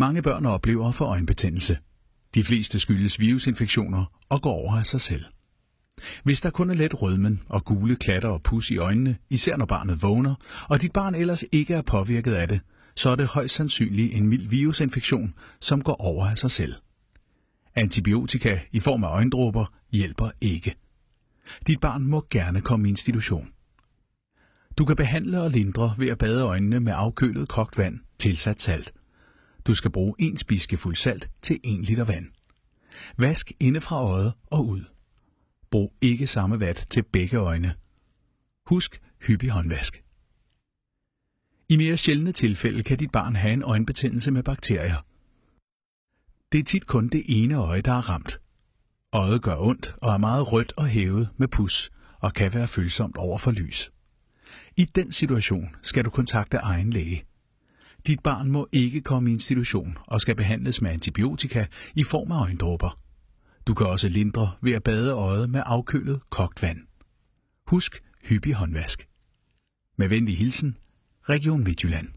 Mange børn oplever at få øjenbetændelse. De fleste skyldes virusinfektioner og går over af sig selv. Hvis der kun er let rødmen og gule klatter og pus i øjnene, især når barnet vågner, og dit barn ellers ikke er påvirket af det, så er det højst sandsynligt en mild virusinfektion, som går over af sig selv. Antibiotika i form af øjendråber hjælper ikke. Dit barn må gerne komme i institution. Du kan behandle og lindre ved at bade øjnene med afkølet kogt vand tilsat salt. Du skal bruge 1 spiseskefuld salt til 1 liter vand. Vask inde fra øjet og ud. Brug ikke samme vat til begge øjne. Husk hyppig håndvask. I mere sjældne tilfælde kan dit barn have en øjenbetændelse med bakterier. Det er tit kun det ene øje, der er ramt. Øjet gør ondt og er meget rødt og hævet med pus og kan være følsomt over for lys. I den situation skal du kontakte egen læge. Dit barn må ikke komme i institution og skal behandles med antibiotika i form af øjendråber. Du kan også lindre ved at bade øjet med afkølet kogt vand. Husk hyppig håndvask. Med venlig hilsen, Region Midtjylland.